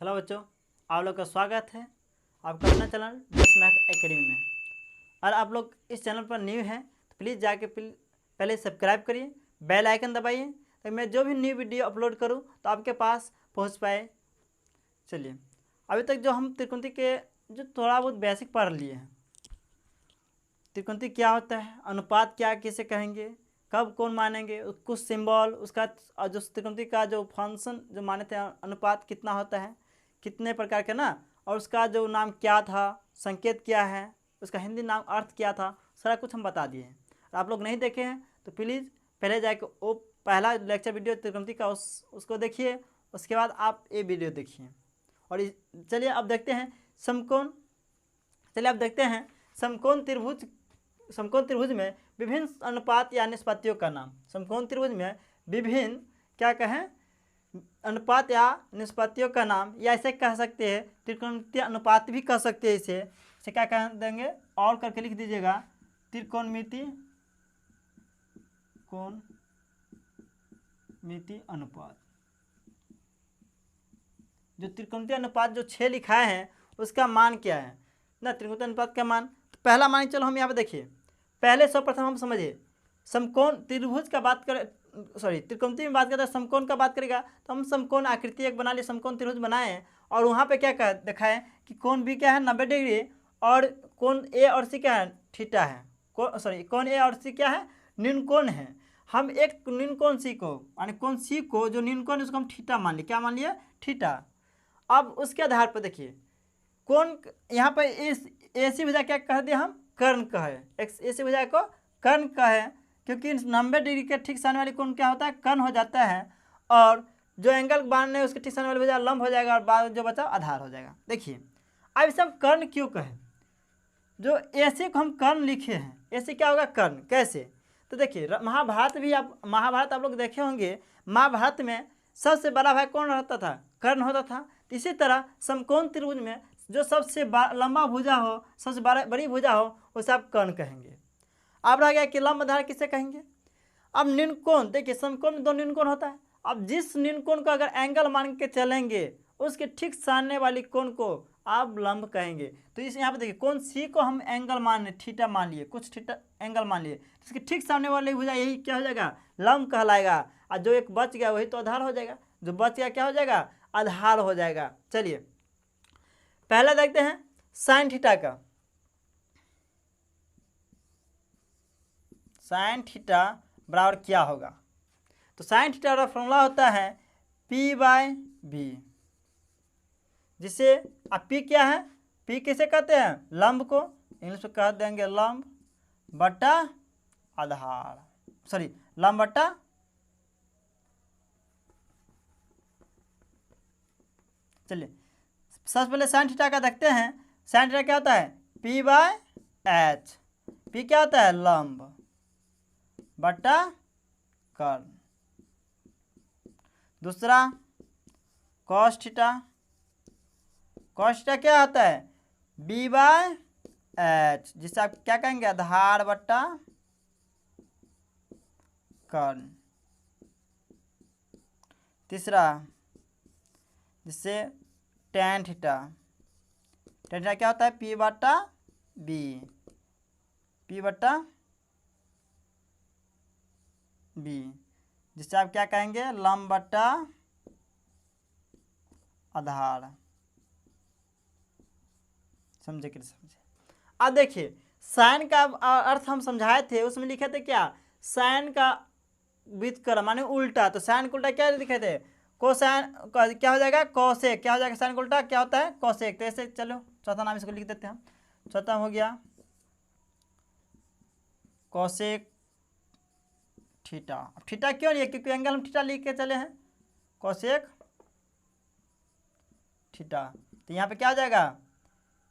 Hello बच्चों, आप लोग का स्वागत है आपका अपना चैनल बेस मैथ एकेडमी में। और आप लोग इस चैनल पर न्यू हैं तो प्लीज़ जाके पहले सब्सक्राइब करिए, बेल आइकन दबाइए ताकि मैं जो भी न्यू वीडियो अपलोड करूं तो आपके पास पहुंच पाए। चलिए, अभी तक जो हम त्रिकोणमिति के जो थोड़ा बहुत बेसिक पढ़ लिए हैं, त्रिकोणमिति क्या होता है, अनुपात क्या किसे कहेंगे, कब कौन मानेंगे, कुछ सिंबल, उसका जो त्रिकोणमिति का जो फंक्शन जो माने थे, अनुपात कितना होता है, कितने प्रकार के ना, और उसका जो नाम क्या था, संकेत क्या है, उसका हिंदी नाम अर्थ क्या था, सारा कुछ हम बता दिए हैं। आप लोग नहीं देखे हैं तो प्लीज़ पहले जाके वो पहला लेक्चर वीडियो त्रिकोणमिति का उसको देखिए, उसके बाद आप ये वीडियो देखिए। और चलिए अब देखते हैं समकोण। चलिए अब देखते हैं समकोण त्रिभुज में विभिन्न अनुपात या निष्पत्तियों का नाम। समकोण त्रिभुज में विभिन्न क्या कहें अनुपात या निष्पत्तियों का नाम, या ऐसे कह सकते हैं त्रिकोणमितीय अनुपात भी कह सकते हैं। इसे क्या कह देंगे, और करके लिख दीजिएगा त्रिकोणमिति अनुपात। जो त्रिकोणमितीय अनुपात जो 6 लिखा है उसका मान क्या है ना, त्रिकोणमितीय अनुपात का मान। तो पहला मान चलो हम यहाँ पे देखिए, पहले सर्वप्रथम हम समझिए समकोण त्रिभुज का बात करें, सॉरी त्रिकोणमिति में बात करते हैं, समकोण का बात करेगा तो हम समकोण आकृति एक बना लिए, समकोण त्रिभुज बनाए हैं और वहाँ पे क्या कह देखा है कि कोण भी क्या है 90 डिग्री, और कोण ए और सी क्या है थीटा है, कोण ए और सी क्या है न्यून कोण है। हम एक न्यून कोण सी को यानी कोण सी को जो न्यून कोण उसको हम थीटा मान लिए, क्या मान लिए थीटा। अब उसके आधार पर देखिए कोण यहाँ पर इस ऐसी भुजा क्या कह दिया हम कर्ण कहे, ऐसी भुजा को कर्ण कहे, क्योंकि 90 डिग्री के ठीक सामने वाली कोण क्या होता है कर्ण हो जाता है, और जो एंगल बांधने उसके ठीक सामने वाली भुजा लंब हो जाएगा और बाद जो बचा आधार हो जाएगा। देखिए अब इसे हम कर्ण क्यों कहें, जो ऐसे को हम कर्ण लिखे हैं, ऐसे क्या होगा कर्ण, कैसे। तो देखिए महाभारत आप लोग देखे होंगे, महाभारत में सबसे बड़ा भाई कौन रहता था, कर्ण होता था। तो इसी तरह समकोण त्रिभुज में जो सबसे लंबा भुजा हो, सबसे बड़ी भुजा हो, उसे आप कर्ण कहेंगे। अब रह गया कि लंब आधार किसे कहेंगे। अब न्यून कोण, देखिए समकोण में 2 न्यून कोण होता है। अब जिस न्यून कोण को अगर एंगल मान के चलेंगे उसके ठीक सामने वाली कोण को आप लंब कहेंगे। तो इस यहाँ पे देखिए कोण सी को हम एंगल मान थीटा मान लिए, कुछ थीटा एंगल मान लिए, तो इसके ठीक सामने वाली भुजा यही क्या हो जाएगा लंब कहलाएगा, और जो एक बच गया वही तो आधार हो जाएगा, जो बच गया क्या हो जाएगा आधार हो जाएगा। चलिए पहला देखते हैं साइन थीटा का। साइन थीटा बराबर क्या होगा, तो साइन थीटा का फॉर्मूला होता है P/B, जिसे अब P क्या है, P किसे कहते हैं लंब को, इंग्लिश में कह देंगे लंब बटा आधार, सॉरी लंब बटा चलिए सबसे पहले साइन थीटा का देखते हैं। साइन थीटा क्या होता है P/H, P क्या होता है लंब बटा कर्ण। दूसरा कॉस थीटा, कॉस थीटा क्या होता है B/H, जिसे आप क्या कहेंगे आधार बटा कर्ण। तीसरा जिससे tan थीटा, tan थीटा क्या होता है P/B, जिससे आप क्या कहेंगे लंब बटा आधार। समझे कि समझे। अब देखिए साइन का अर्थ हम समझाए थे, उसमें लिखे थे क्या साइन का व्युत्क्रम माने उल्टा, तो साइन का उल्टा क्या लिखे थे कोसाइन, क्या हो जाएगा कोसेक, क्या हो जाएगा साइन का उल्टा क्या होता है कोसेक। तो ऐसे चलो चौथा नाम इसको लिख देते हैं, चौथा हो गया कोसेक थीटा। अब थीटा क्यों लिए, क्योंकि एंगल हम थीटा लिख के चले हैं, कोसेक थीटा। तो यहाँ पे क्या हो जाएगा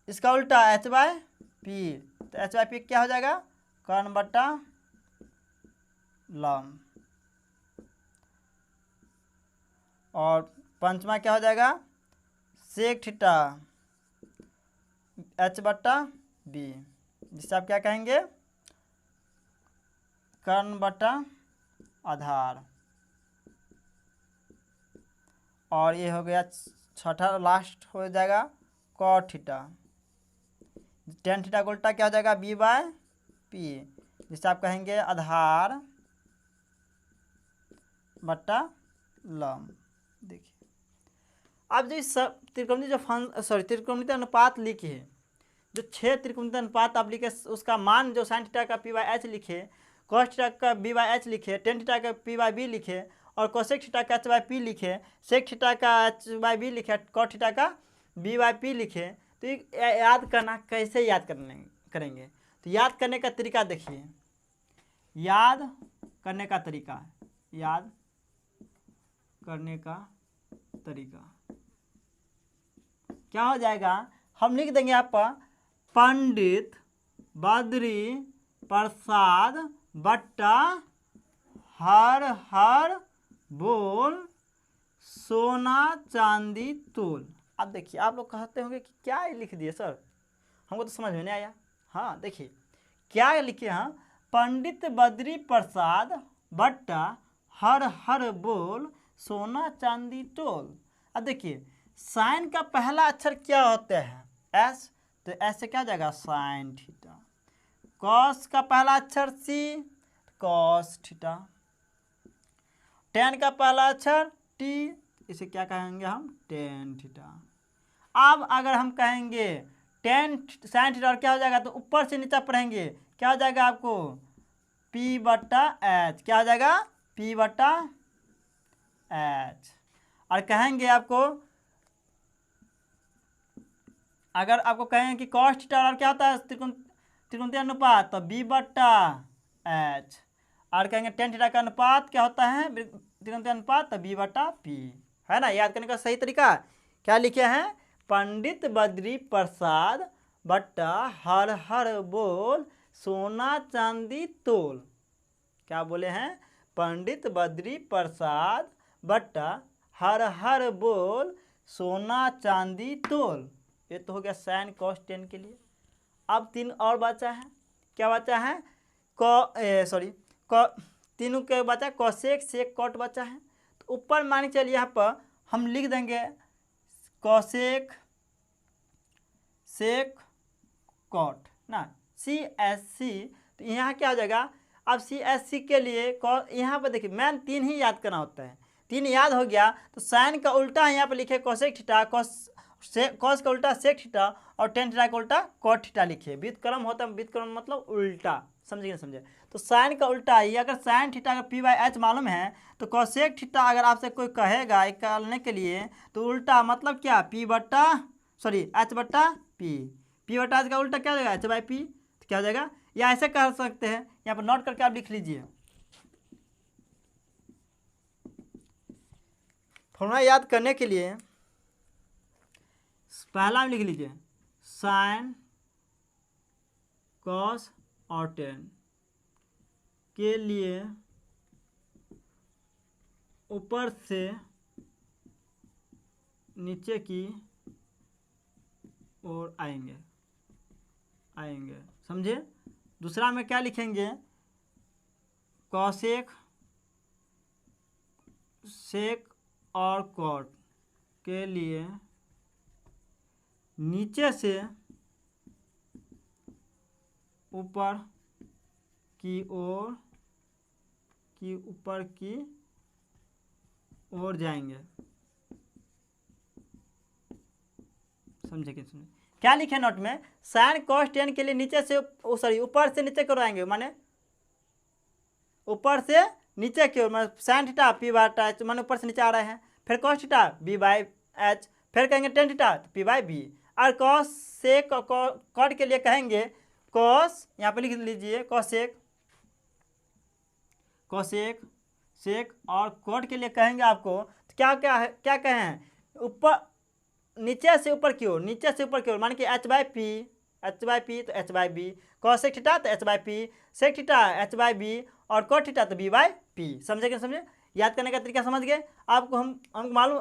इसका उल्टा H/P, तो H/P क्या हो जाएगा कर्ण बटा लंब। और पंचमा क्या हो जाएगा सेक थीटा H/B, जिससे आप क्या कहेंगे कर्ण बटा आधार। और ये हो गया छठा लास्ट हो जाएगा कॉट थीटा। टेन थीटा का उल्टा क्या हो जाएगा बी बाय पी, जिसे आप कहेंगे आधार बट्टा लंब। देखिए अब जो इस त्रिकोणमिति जो त्रिकोणमिति अनुपात लिखे है, जो 6 त्रिकोणमिति अनुपात आप लिखे उसका मान जो साइन थीटा का पी बाई एच लिखे, कॉस थीटा का बी बाई एच लिखे, टेन थीटा का पी बाई बी लिखे और कोसेक थीटा का एच बाई पी लिखे, सेक थीटा का एच बाई बी लिखे, कॉट थीटा का बी बाई पी लिखे। तो ये याद करना कैसे याद करेंगे, तो याद करने का तरीका देखिए, याद करने का तरीका क्या हो जाएगा, हम लिख देंगे यहाँ पर पंडित बद्री प्रसाद बट्टा हर बोल सोना चांदी तोल। अब देखिए आप लोग कहते होंगे कि क्या लिख दिए सर, हमको तो समझ में नहीं आया। हाँ देखिए क्या लिखे हैं, पंडित बद्री प्रसाद बट्टा हर बोल सोना चांदी तोल। अब देखिए साइन का पहला अक्षर क्या होता है एस, तो एस से क्या हो जाएगा साइन थीटा। कॉस का पहला अक्षर सी, कॉस थीटा। टेन का पहला अक्षर टी, इसे क्या कहेंगे हम टेन थीटा। अब अगर हम कहेंगे टेन साइन थीटा और क्या हो जाएगा, तो ऊपर से नीचे पढ़ेंगे क्या हो जाएगा आपको पी बट्टा एच, क्या हो जाएगा पी बट्टा एच। और कहेंगे आपको, अगर आपको कहें कि कॉस थीटा और क्या होता है त्रिकोणमितीय अनुपात, तो बी बट्टा एच। और कहेंगे टेन थीटा का अनुपात क्या होता है त्रिकोणमितीय अनुपात, तो बी बट्टा पी, है ना। याद करने का सही तरीका क्या लिखे हैं, पंडित बद्री प्रसाद बट्टा हर बोल सोना चांदी तोल। क्या बोले हैं, पंडित बद्री प्रसाद बट्टा हर बोल सोना चांदी तोल। ये तो हो गया साइन कॉस टेन के लिए। अब तीन और बचा है, क्या बचा है तीनों के बचा कॉसेक सेक कॉट बचा है। तो ऊपर मान चलिए यहाँ पर हम लिख देंगे कॉसेक सेक कॉट ना, सी एस सी। तो यहाँ क्या हो जाएगा, अब सी एस सी के लिए यहाँ पर देखिए मैन तीन ही याद करना होता है, तीन याद हो गया तो साइन का उल्टा यहाँ पर लिखे कॉसेक थीटा, कॉस का उल्टा सेक थीटा और टेन थीटा का उल्टा कॉट थीटा लिखिए। व्युत्क्रम होता है, व्युत्क्रम मतलब उल्टा, समझिए ना समझे। तो साइन का उल्टा ही, अगर साइन थीटा का पी बाई एच मालूम है तो कॉसेक थीटा अगर आपसे कोई कहेगा निकालने के लिए तो उल्टा मतलब क्या एच बट्टा पी बट्टा एच का उल्टा क्या हो जाएगा एच बाई पी। तो क्या हो जाएगा, या ऐसे कह सकते हैं, यहाँ पर नोट करके आप लिख लीजिए। फॉर्मूला याद करने के लिए पहला में लिख लीजिए साइन कॉस और टेन के लिए ऊपर से नीचे की ओर आएंगे, समझे। दूसरा में क्या लिखेंगे, कॉसेक सेक और कॉट के लिए नीचे से ऊपर की ओर जाएंगे, समझे कि सुनिए। क्या लिखे नोट में, साइन कॉस टेन के लिए नीचे से ऊपर से नीचे की ओर आएंगे, माने ऊपर से नीचे की ओर, मतलब साइन थीटा पी बट्टा एच माने ऊपर से नीचे आ रहे हैं, फिर cos theta B by H, फिर कहेंगे tan theta P by B. और कॉस सेक कॉट के लिए कहेंगे कॉस, यहाँ पे लिख लीजिए कॉसेक सेक और कॉट के लिए कहेंगे आपको तो क्या कहें, ऊपर नीचे से ऊपर की ओर, मान कि एच बाई पी तो H by B, cosec theta तो H by P, sec theta H by B और कॉट थीटा तो बी बाई पी। समझे कि समझे, याद करने का तरीका समझ गए आपको। हमको मालूम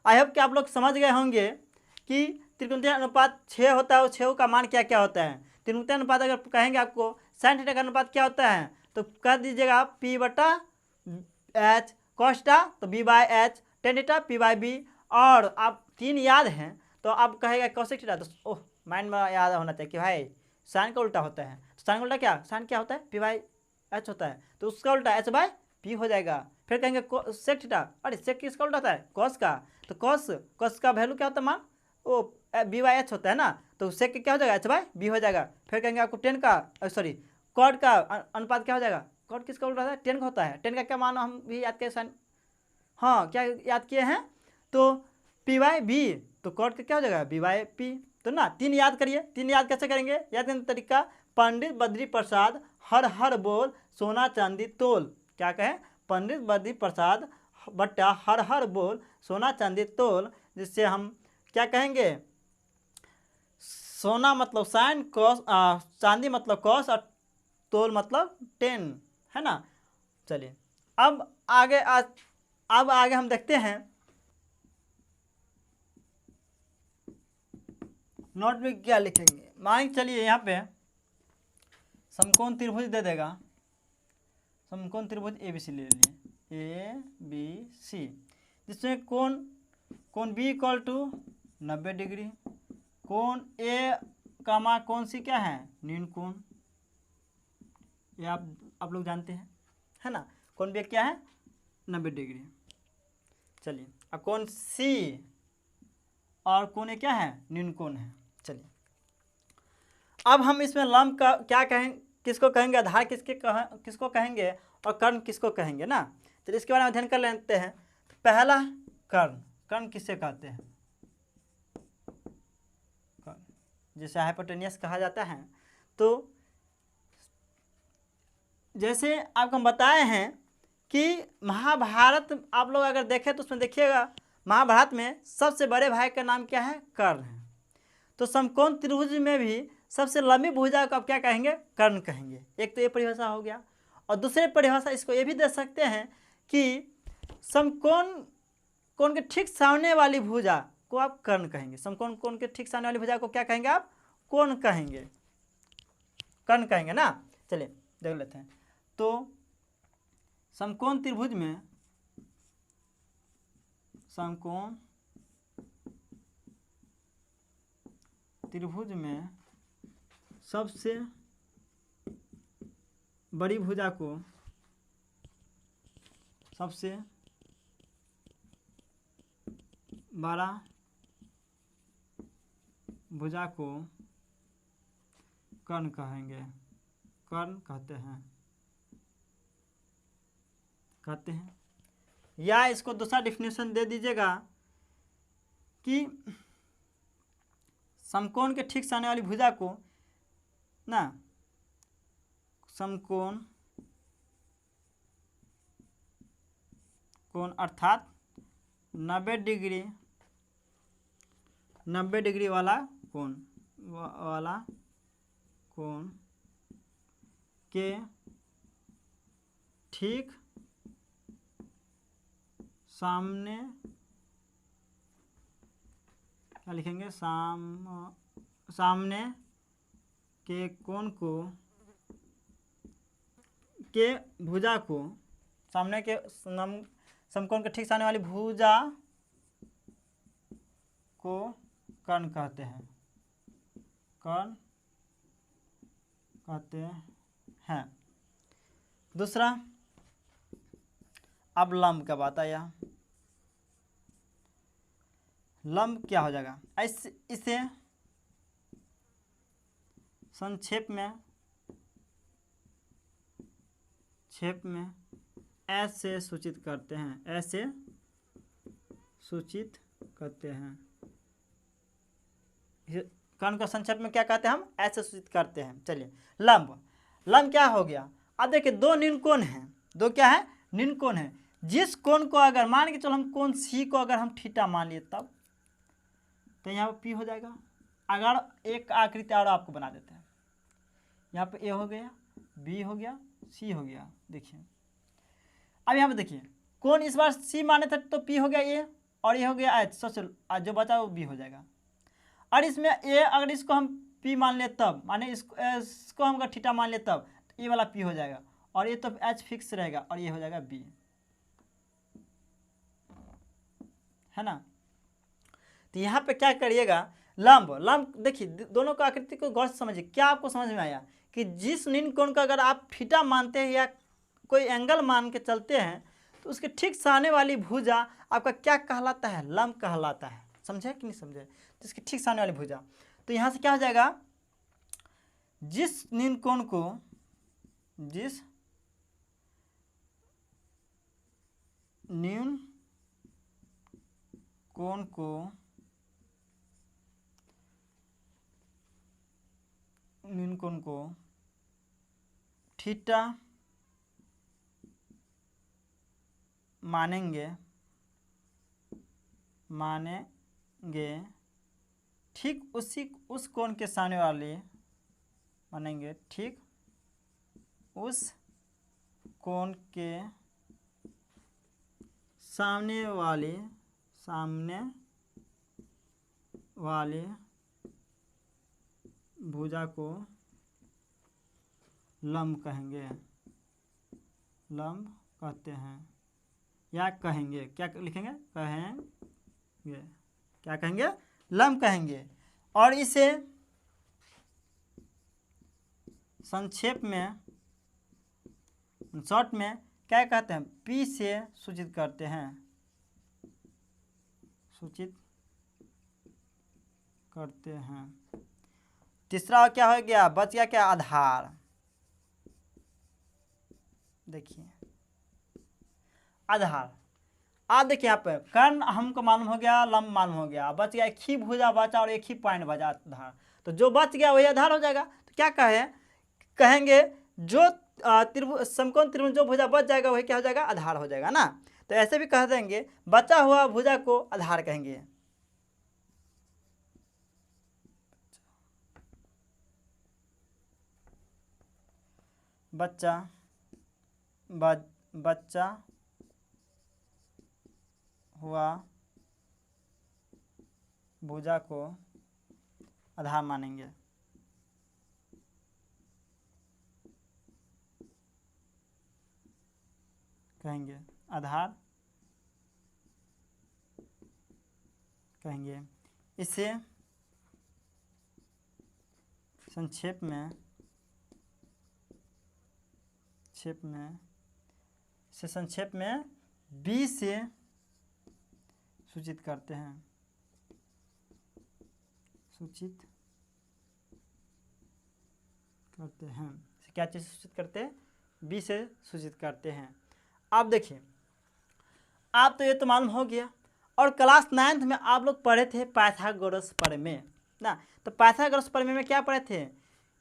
आई होप कि आप लोग समझ गए होंगे कि त्रिकोणमितीय अनुपात 6 होता है, और 6 का मान क्या क्या होता है। त्रिकोणमितीय अनुपात अगर कहेंगे आपको साइन थीटा का अनुपात क्या होता है, तो कह दीजिएगा पी बट्टा एच, कॉस थीटा तो B by H, tan theta P by B और आप 3 याद हैं तो आप कहेगा कौशिक थीटा, तो ओह माइंड में याद होना चाहिए कि भाई साइन का उल्टा होता है। तो साइन का उल्टा क्या, साइन क्या होता है, पी बाई एच होता है, तो उसका उल्टा एच बाई पी हो जाएगा। फिर कहेंगे सेक थीटा, अरे सेक किसका उल्टा होता है, कॉस का, तो कॉस का वैल्यू क्या होता है मान, वो बी बाई एच होता है ना, तो सेक क्या हो जाएगा, एच बाई बी हो जाएगा। फिर कहेंगे आपको टेन का सॉरी कॉड का अनुपात क्या हो जाएगा, कॉड किसका उल्टा होता है, टेन का होता है। टेन का क्या मान हम भी याद किए साइन, हाँ क्या याद किए हैं, तो पी बाई बी, तो कॉड का क्या हो जाएगा बी बाई पी। तो ना 3 याद करिए, 3 याद कैसे करेंगे, याद करने का तरीका, पंडित बद्री प्रसाद हर हर बोल सोना चांदी तोल, क्या कहें, पंडित बद्री प्रसाद बट्टा हर हर बोल सोना चांदी तोल, जिससे हम क्या कहेंगे, सोना मतलब साइन, कॉस चांदी मतलब कॉस, और तोल मतलब 10, है ना। चलिए अब आगे हम देखते हैं नोट में क्या लिखेंगे। मान चलिए यहाँ पे समकोण त्रिभुज दे देगा, समकोण त्रिभुज ए बी सी ले लिए, ए बी सी, जिसमें कोण बी इक्वल टू 90 डिग्री, कोण ए कामा कोण सी क्या है, न्यून कोण, ये आप लोग जानते हैं, है ना। कोण बी क्या है 90 डिग्री। चलिए अब कोण सी और कोण ए क्या है, न्यून कोण है। चलिए अब हम इसमें लंब का क्या कहें, किसको कहेंगे, आधार किसको कहेंगे और कर्ण किसको कहेंगे ना। चलिए इसके बारे में अध्ययन कर लेते हैं। तो पहला कर्ण किससे कहते हैं, जिसे हाइपोटेनियस कहा जाता है। तो जैसे आपको हम बताए हैं कि महाभारत आप लोग अगर देखें तो उसमें देखिएगा महाभारत में सबसे बड़े भाई का नाम क्या है, कर्ण है। तो समकोण त्रिभुज में भी सबसे लंबी भुजा को आप क्या कहेंगे, कर्ण कहेंगे। एक तो ये परिभाषा हो गया, और दूसरी परिभाषा इसको ये भी दे सकते हैं कि समकोण के ठीक सामने वाली भुजा को आप कर्ण कहेंगे, समकोण कोण के ठीक सामने वाली भुजा को क्या कहेंगे आप, कोण कहेंगे, कर्ण कहेंगे ना। चलिए देख लेते हैं। तो समकोण त्रिभुज में सबसे बड़ी भुजा को, सबसे बड़ा भुजा को कर्ण कहेंगे, कर्ण कहते हैं। या इसको दूसरा डिफिनेशन दे दीजिएगा कि समकोण के ठीक सामने वाली भुजा को ना, समकोण कोण अर्थात 90 डिग्री वाला कोण के ठीक सामने क्या लिखेंगे, सामने के कोण को, के भुजा को, सामने के समकोण के ठीक सामने वाली भुजा को कर्ण कहते हैं, दूसरा अब लंब का बात आया। लंब क्या हो जाएगा, इसे संक्षेप में ऐसे सूचित करते हैं, कर्ण को संक्षेप में क्या कहते हैं, हम ऐसे सूचित करते हैं। चलिए लंब क्या हो गया, अब देखिए दो न्यून कोण हैं, दो क्या है, न्यून कोण है। जिस कोण को अगर मान के चलो हम कोण सी को अगर हम थीटा मान लिए तब तो यहाँ पर पी हो जाएगा। अगर एक आकृति और आपको बना देते हैं, यहाँ पे ए हो गया, बी हो गया, सी हो गया। देखिए अब यहाँ पे देखिए कोण इस बार सी माने थे तो पी हो गया ए, और ये हो गया एच, सोचो जो बचा वो बी हो जाएगा। और इसमें ए अगर इसको हम पी मान ले तब, माने इसको हम अगर थीटा मान ले तब, तो ये वाला पी हो जाएगा, और ये तो एच फिक्स रहेगा, और ये हो जाएगा बी, है ना। तो यहाँ पे क्या करिएगा, लंब लंब देखिए दोनों का आकृति को गौर से समझिए। क्या आपको समझ में आया कि जिस नील कोण का अगर आप थीटा मानते हैं या कोई एंगल मान के चलते हैं तो उसके ठीक सामने वाली भुजा आपका क्या कहलाता है, लंब कहलाता है। समझे कि नहीं समझे? तो इसके ठीक सामने वाली भुजा, तो यहाँ से क्या हो जाएगा, जिस नील कोण को नील कोण को थीटा मानेंगे ठीक उस कोण के सामने वाले मानेंगे, ठीक उस कोण के सामने वाले भुजा को लंब कहेंगे, लंब कहते हैं या कहेंगे। क्या लिखेंगे, कहेंगे, क्या कहेंगे, लंब कहेंगे। और इसे संक्षेप में शॉर्ट में क्या कहते हैं, P से सूचित करते हैं, तीसरा क्या हो गया, बच गया क्या, आधार। देखिए आधार, आप देखिए यहाँ पे कर्ण हमको मालूम हो गया, लंब मालूम हो गया, बच गया एक ही भुजा बचा और एक ही पॉइंट बचा आधार। तो जो बच गया वही आधार हो जाएगा। तो क्या कहेंगे जो समकोण त्रिभुज जो भुजा बच जाएगा वही क्या हो जाएगा, आधार हो जाएगा ना। तो ऐसे भी कह देंगे बचा हुआ भुजा को आधार कहेंगे। बच्चा हुआ भुजा को आधार मानेंगे। कहेंगे आधार कहेंगे। इसे संक्षेप में B से सूचित करते हैं, क्या चीज़ सूचित करते हैं, B से सूचित करते हैं। आप देखिए आप तो ये तो मालूम हो गया। और क्लास 9th में आप लोग पढ़े थे पाइथागोरस प्रमेय ना। तो पाइथागोरस प्रमेय में क्या पढ़े थे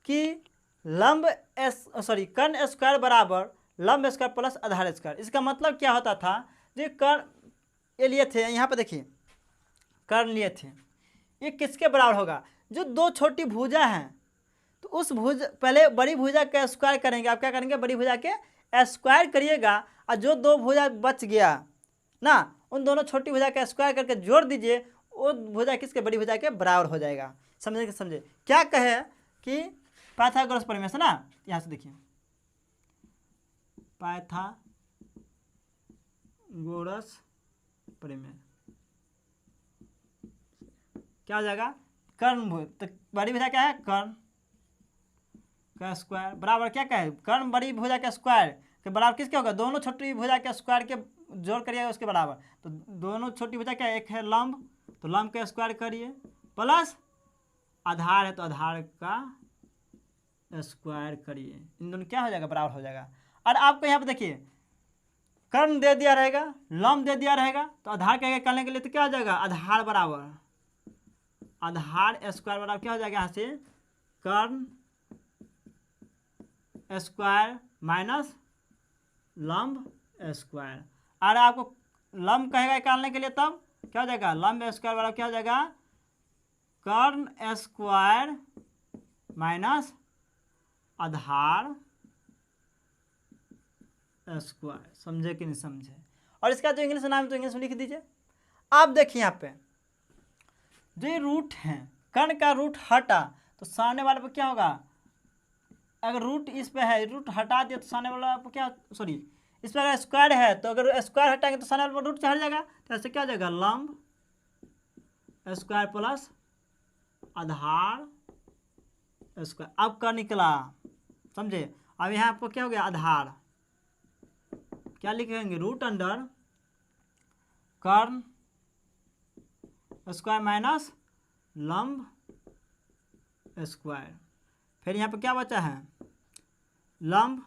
कि कर्ण स्क्वायर बराबर लंब स्क्वायर प्लस आधार स्क्वायर। इसका मतलब क्या होता था, जो कर्ण ये लिए थे, यहाँ पे देखिए कर्ण लिए थे, ये किसके बराबर होगा, जो दो छोटी भुजा हैं तो उस पहले बड़ी भुजा का स्क्वायर करेंगे। आप क्या करेंगे, बड़ी भुजा के स्क्वायर करिएगा और जो दो भुजा बच गया ना उन दोनों छोटी भुजा का स्क्वायर करके जोड़ दीजिए, वो भुजा किसके, बड़ी भुजा के बराबर हो जाएगा। समझे क्या कहे कि पाइथागोरस प्रमेय से ना, यहाँ से देखिए पाइथागोरस प्रमेय क्या हो जाएगा, कर्ण तो बड़ी भुजा क्या है, कर्ण का स्क्वायर बराबर क्या कहे, कर्ण बड़ी भुजा का स्क्वायर के बराबर किसके होगा, दोनों छोटी भुजा के स्क्वायर के जोड़ करिएगा उसके बराबर। तो दोनों छोटी भुजा क्या, एक है लंब, तो लंब का स्क्वायर करिए प्लस आधार है तो आधार का स्क्वायर करिए, इन दोनों क्या हो जाएगा, बराबर हो जाएगा। और आपको यहाँ पे देखिए कर्ण दे दिया रहेगा, लंब दे दिया रहेगा, तो आधार क्या करने के लिए तो क्या हो जाएगा, आधार बराबर आधार स्क्वायर बराबर क्या हो जाएगा, यहाँ से कर्ण स्क्वायर माइनस लंब स्क्वायर। और आपको लंब कहेगा निकालने के लिए तब क्या हो जाएगा, लंब स्क्वायर बराबर क्या हो जाएगा, कर्ण स्क्वायर माइनस आधार स्क्वायर। समझे कि नहीं समझे। और इसका जो इंग्लिश नाम है तो इंग्लिश में लिख दीजिए। आप देखिए यहाँ पे जो रूट है, कर्ण का रूट हटा तो सामने वाले पर क्या होगा, अगर रूट इस पे है, रूट हटा दिया तो सामने वाला पर क्या, इस पर अगर स्क्वायर है तो अगर स्क्वायर हटाएंगे तो सामने वाले पर रूट हट जाएगा। तो ऐसे क्या हो जाएगा, लंब स्क्वायर प्लस आधार स्क्वायर। अब का निकला, समझे। अब यहाँ आपको क्या हो गया, आधार क्या लिखेंगे, रूट अंडर कर्ण स्क्वायर माइनस लंब स्क्वायर। फिर यहाँ पे क्या बचा है, लंब,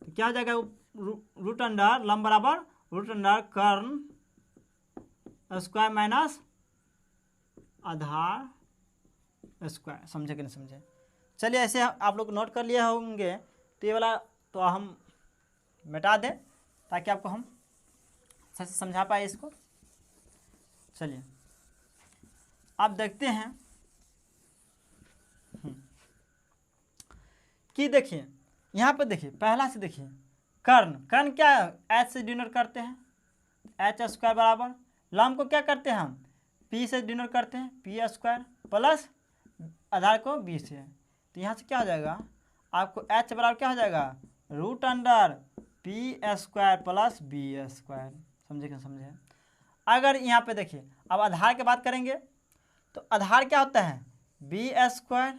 तो क्या हो जाएगा, रूट अंडर लंब बराबर रूट अंडर कर्ण स्क्वायर माइनस आधार स्क्वायर। समझे कि नहीं समझे। चलिए ऐसे आप लोग नोट कर लिए होंगे, तो ये वाला तो हम मिटा दें ताकि आपको हम सही से समझा पाए इसको। चलिए आप देखते हैं कि देखिए यहाँ पर देखिए पहला से देखिए कर्ण क्या है, एच से डिनोट करते हैं, एच स्क्वायर बराबर, लंब को क्या करते हैं हम, पी से डिनोट करते हैं, पी स्क्वायर प्लस आधार को बी से। तो यहाँ से क्या हो जाएगा आपको, एच बराबर क्या हो जाएगा, root under P square plus B square. समझे क्या समझे। अगर यहाँ पे देखिए अब आधार की बात करेंगे, तो आधार क्या होता है, बी स्क्वायर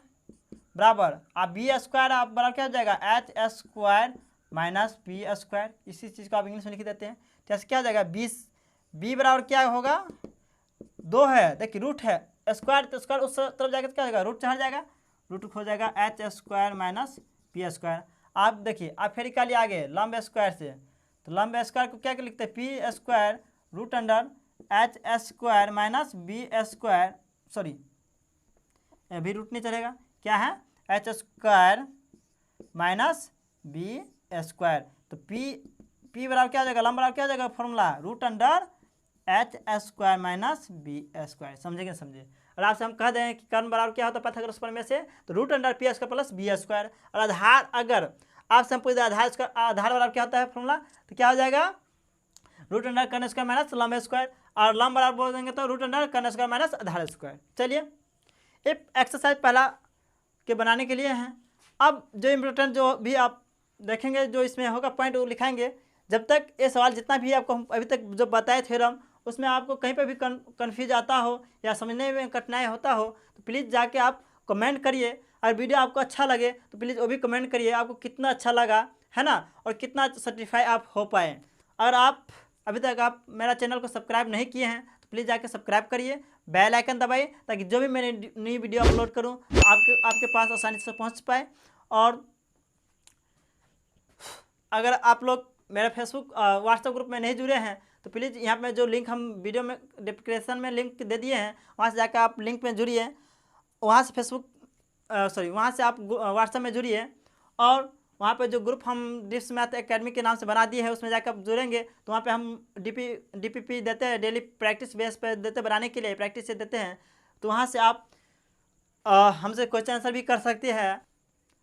बराबर, आप बी स्क्वायर आप बराबर क्या हो जाएगा, H square minus P square. इसी चीज़ को आप इंग्लिश में लिख देते हैं, जैसे क्या हो जाएगा, बी बराबर क्या होगा, 2 है, देखिए रूट है स्क्वायर, तो स्क्वायर उस तरफ जाएगा तो क्या हो जाएगा, रूट चढ़ जाएगा, रूट हो जाएगा H square minus P square. आप देखिए आप फिर निकालिए आगे लंब स्क्वायर से, तो लंब स्क्वायर को क्या लिखते हैं, P square root under H square minus B square, sorry अभी रूट नहीं चलेगा, क्या है, H square minus B square. तो पी बराबर क्या हो जाएगा, लंब बराबर क्या हो जाएगा, formula root under H square minus B square. समझेंगे समझे। और आपसे हम कह दें कि कर्ण बराबर क्या होता है पाइथागोरस प्रमेय से, तो root under P square plus B square. और आधार, अगर आपसे हम पूछ दें आधार बराबर क्या होता है फॉर्मूला, तो क्या हो जाएगा, रूट अंडर कर्ण स्क्वायर माइनस लंब स्क्वायर, और लंब बराबर बोल देंगे तो रूट अंडर कर्ण स्क्वायर माइनस आधार स्क्वायर। चलिए ये एक्सरसाइज पहला के बनाने के लिए हैं। अब जो इम्पोर्टेंट जो भी आप देखेंगे, जो इसमें होगा पॉइंट वो लिखाएंगे। जब तक ये सवाल जितना भी आपको हम अभी तक जो बताए थ्योरम, उसमें आपको कहीं पर भी कन्फ्यूज आता हो या समझने में कठिनाई होता हो, तो प्लीज़ जाके आप कमेंट करिए। और वीडियो आपको अच्छा लगे तो प्लीज़ वो भी कमेंट करिए, आपको कितना अच्छा लगा है ना, और कितना सेटिस्फाई आप हो पाए। अगर आप अभी तक आप मेरा चैनल को सब्सक्राइब नहीं किए हैं तो प्लीज़ जाके सब्सक्राइब करिए, बेल आइकन दबाइए, ताकि जो भी मैं नई वीडियो अपलोड करूं तो आपके पास आसानी से पहुंच पाए। और अगर आप लोग मेरे फेसबुक व्हाट्सएप ग्रुप में नहीं जुड़े हैं तो प्लीज़ यहाँ पे जो लिंक हम वीडियो में डिस्क्रिप्शन में लिंक दे दिए हैं, वहाँ से जाकर आप लिंक में जुड़िए, वहाँ से वहाँ से आप व्हाट्सएप में जुड़िए। और वहाँ पे जो ग्रुप हम डिप्स मैथ एकेडमी के नाम से बना दिए हैं, उसमें जाकर आप जुड़ेंगे तो वहाँ पे हम डीपीपी देते हैं, डेली प्रैक्टिस बेस पे देते, बनाने के लिए प्रैक्टिस से देते हैं। तो वहाँ से आप हमसे क्वेश्चन आंसर भी कर सकते हैं।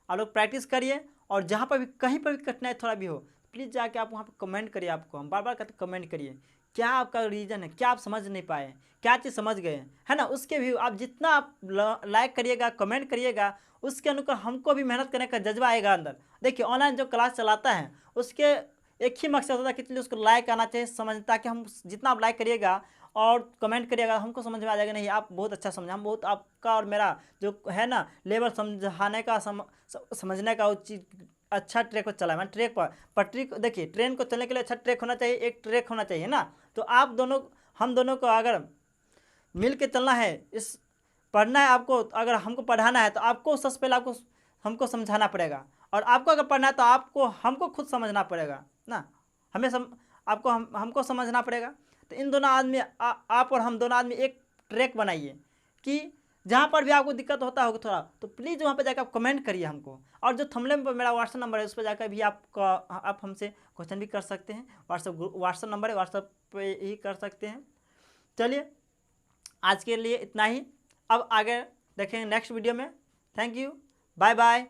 आप लोग प्रैक्टिस करिए, और जहाँ पर भी कहीं पर भी कठिनाई थोड़ा भी हो प्लीज़ जाके आप वहाँ पर कमेंट करिए। आपको हम बार बार कहते कमेंट करिए, क्या आपका रीज़न है, क्या आप समझ नहीं पाए, क्या चीज़ समझ गए है ना, उसके भी आप जितना आप लाइक करिएगा, कमेंट करिएगा, उसके अनुसार हमको भी मेहनत करने का जज्बा आएगा अंदर। देखिए ऑनलाइन जो क्लास चलाता है उसके एक ही मकसद होता है कि उसको लाइक आना चाहिए, समझ, ताकि हम जितना आप लाइक करिएगा और कमेंट करिएगा हमको समझ में आ जाएगा, नहीं आप बहुत अच्छा समझा, हम बहुत आपका और मेरा जो है ना लेवल समझाने का समझने का वो चीज़ अच्छा ट्रैक पर चला है। मैंने ट्रैक पर पटरी को देखिए, ट्रेन को चलने के लिए अच्छा ट्रैक होना चाहिए, एक ट्रैक होना चाहिए ना। तो आप दोनों, हम दोनों को अगर मिल के चलना है, इस पढ़ना है आपको, अगर हमको पढ़ाना है तो आपको सबसे पहले आपको हमको समझाना पड़ेगा, और आपको अगर पढ़ना है तो आपको हमको खुद समझना पड़ेगा ना, हमें आपको हमको समझना पड़ेगा। तो इन दोनों आदमी आप और हम दोनों आदमी एक ट्रैक बनाइए कि जहाँ पर भी आपको दिक्कत होता होगा थोड़ा, तो प्लीज़ वहाँ पर जाकर आप कमेंट करिए हमको। और जो थंबनेल पर मेरा व्हाट्सअप नंबर है उस पर जाकर भी आप हमसे क्वेश्चन भी कर सकते हैं। व्हाट्सअप नंबर है, व्हाट्सअप पे ही कर सकते हैं। चलिए आज के लिए इतना ही, अब आगे देखेंगे नेक्स्ट वीडियो में। Thank you, bye bye.